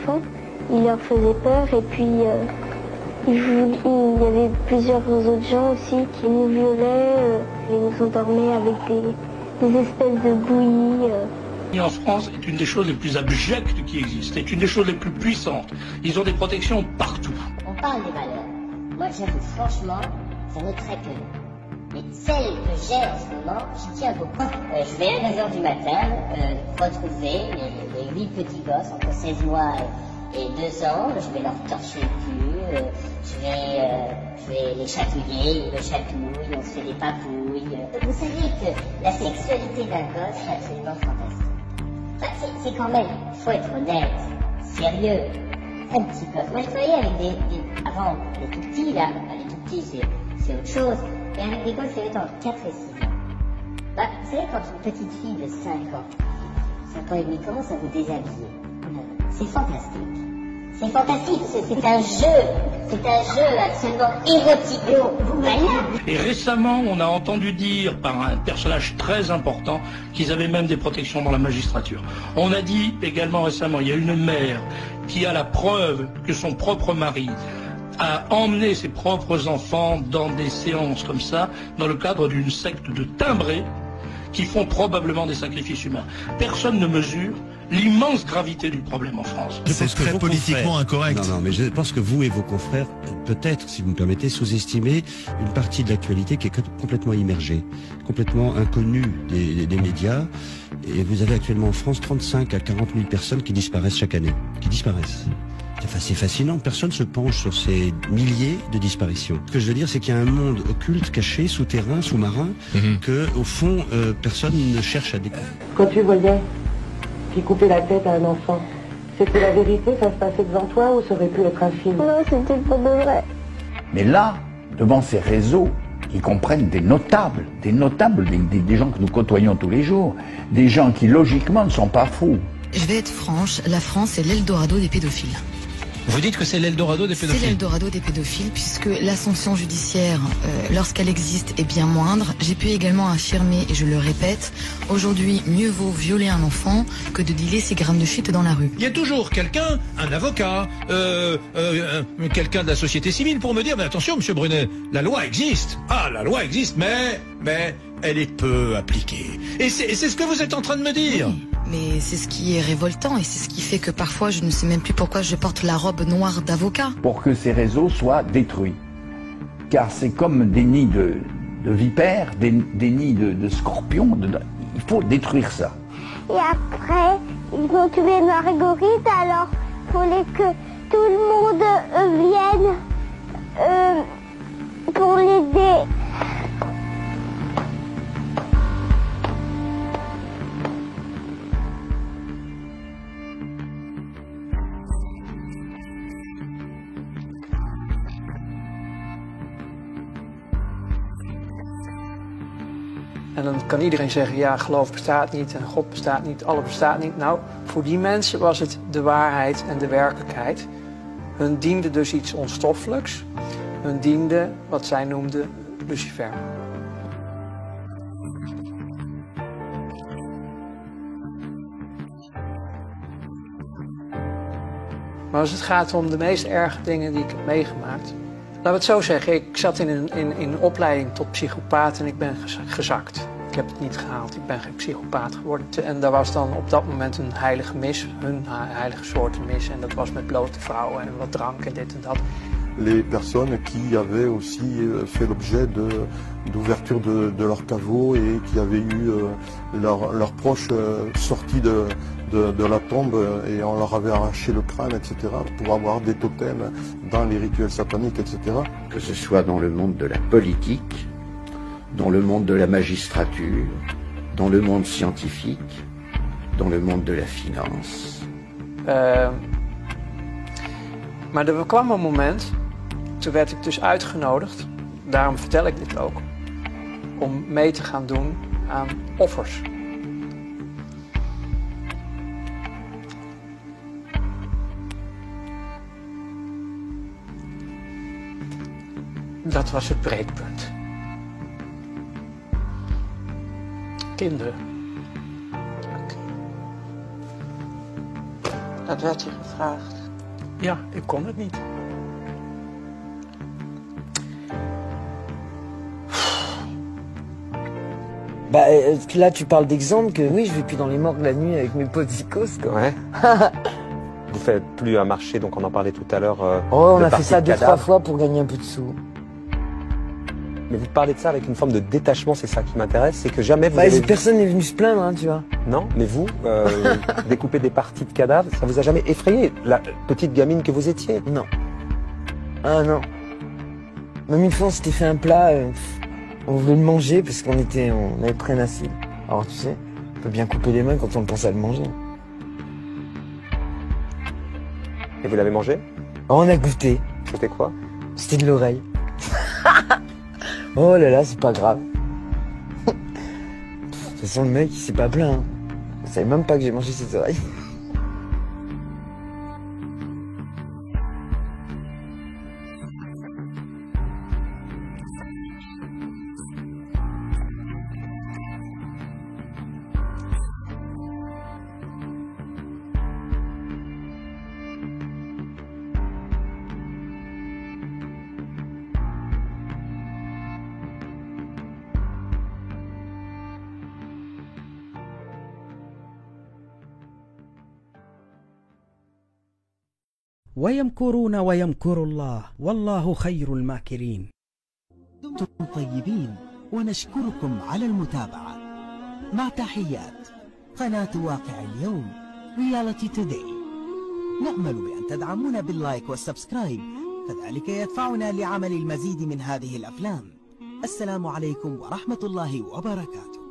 enfants. Il leur faisait peur et puis il y avait plusieurs autres gens aussi qui nous violaient. Ils nous endormaient avec des espèces de bouillies. En France est une des choses les plus abjectes qui existent, est une des choses les plus puissantes. Ils ont des protections partout. On parle des valeurs. Moi, j'avoue, franchement, j'en ai très peu. Mais celle que j'ai en ce moment, j'y tiens beaucoup. Je vais à 9h du matin retrouver les 8 petits gosses entre 16 mois et 2 ans. Je vais leur torcher le cul, je vais les chatouiller, ils me chatouillent, on se fait des papouilles. Vous savez que la sexualité d'un gosse est absolument fantastique. Enfin, c'est quand même, faut être honnête, sérieux, un petit peu. Moi, je travaillais avec avant, les tout petits, là, les tout petits, c'est autre chose, mais avec des gosses, c'est entre 4 et 6 ans. Vous savez, quand une petite fille de 5 ans et demi commence à vous déshabiller, c'est fantastique. C'est fantastique, c'est un jeu absolument érotique. Vous voyez ? Et récemment, on a entendu dire par un personnage très important qu'ils avaient même des protections dans la magistrature. On a dit également récemment, il y a une mère qui a la preuve que son propre mari a emmené ses propres enfants dans des séances comme ça, dans le cadre d'une secte de timbrés qui font probablement des sacrifices humains. Personne ne mesure l'immense gravité du problème en France. C'est très politiquement incorrect. Non, mais je pense que vous et vos confrères, peut-être, si vous me permettez, sous-estimez une partie de l'actualité qui est complètement immergée, complètement inconnue des médias. Et vous avez actuellement en France 35 à 40 000 personnes qui disparaissent chaque année. Qui disparaissent. Enfin, c'est fascinant, personne se penche sur ces milliers de disparitions. Ce que je veux dire, c'est qu'il y a un monde occulte, caché, souterrain, sous-marin, que, au fond, personne ne cherche à découvrir. Quand tu voyais qui coupait la tête à un enfant, c'était la vérité, ça se passait devant toi ou ça aurait pu être un film? Non, c'était pas de vrai. Mais là, devant ces réseaux qui comprennent des notables, des gens que nous côtoyons tous les jours, des gens qui logiquement ne sont pas fous. Je vais être franche, la France est l'Eldorado des pédophiles. Vous dites que c'est l'Eldorado des pédophiles? C'est l'Eldorado des pédophiles puisque la sanction judiciaire, lorsqu'elle existe, est bien moindre. J'ai pu également affirmer, et je le répète, aujourd'hui, mieux vaut violer un enfant que de dealer ses grammes de shit dans la rue. Il y a toujours quelqu'un, un avocat, quelqu'un de la société civile pour me dire, mais attention, monsieur Brunet, la loi existe. Ah, la loi existe, mais elle est peu appliquée. Et c'est ce que vous êtes en train de me dire. Oui. Mais c'est ce qui est révoltant et c'est ce qui fait que parfois je ne sais même plus pourquoi je porte la robe noire d'avocat. Pour que ces réseaux soient détruits. Car c'est comme des nids de vipères, des nids de scorpions. Il faut détruire ça. Et après, ils ont tué Marguerite, alors il fallait que tout le monde vienne pour l'aider. En dan kan iedereen zeggen, ja, geloof bestaat niet en God bestaat niet, alles bestaat niet. Nou, voor die mensen was het de waarheid en de werkelijkheid. Hun diende dus iets onstoffelijks. Hun diende wat zij noemden Lucifer. Maar als het gaat om de meest erge dingen die ik heb meegemaakt. Laten we het zo zeggen, ik zat in een opleiding tot psychopaat en ik ben gezakt. Ik heb het niet gehaald, ik ben geen psychopaat geworden. En daar was dan op dat moment een heilige mis, hun heilige soort mis. En dat was met blote vrouwen en wat drank en dit en dat. Les personnes qui avaient aussi fait l'objet d'ouverture de leur caveau et qui avaient eu leurs proches sortis de la tombe et on leur avait arraché le crâne, etc., pour avoir des totems dans les rituels sataniques, etc. Que ce soit dans le monde de la politique, dans le monde de la magistrature, dans le monde scientifique, dans le monde de la finance. Maar er kwam een moment, toen werd ik dus uitgenodigd, daarom vertel ik dit ook, om mee te gaan doen aan offers. Dat was het breekpunt. Kinderen. Dat werd je gevraagd. Ja, ik kon het niet. Bah là tu parles d'exemple que oui je vais plus dans les morgues la nuit avec mes potes zikos quoi. Ouais. Vous faites plus un marché, donc on en parlait tout à l'heure. Oh on a fait ça 2-3 fois pour gagner un peu de sous. Mais vous parlez de ça avec une forme de détachement, c'est ça qui m'intéresse, c'est que jamais vous avez... Personne n'est venu se plaindre, hein, tu vois. Non, mais vous, découper des parties de cadavres, ça vous a jamais effrayé, la petite gamine que vous étiez? Non. Ah non. Même une fois on s'était fait un plat, on voulait le manger parce on avait pris un acide. Alors tu sais, on peut bien couper les mains quand on pense à le manger. Et vous l'avez mangé? Oh, on a goûté. C'était quoi? C'était de l'oreille. Oh là là, c'est pas grave. De toute façon, le mec, il s'est pas plaint. Hein. Il savait même pas que j'ai mangé ses oreilles. ويمكرون ويمكر الله والله خير الماكرين. دمتم طيبين ونشكركم على المتابعة. مع تحيات قناة واقع اليوم رياليتي توداي. نأمل بأن تدعمونا باللايك والسبسكرايب، فذلك يدفعنا لعمل المزيد من هذه الأفلام. السلام عليكم ورحمة الله وبركاته.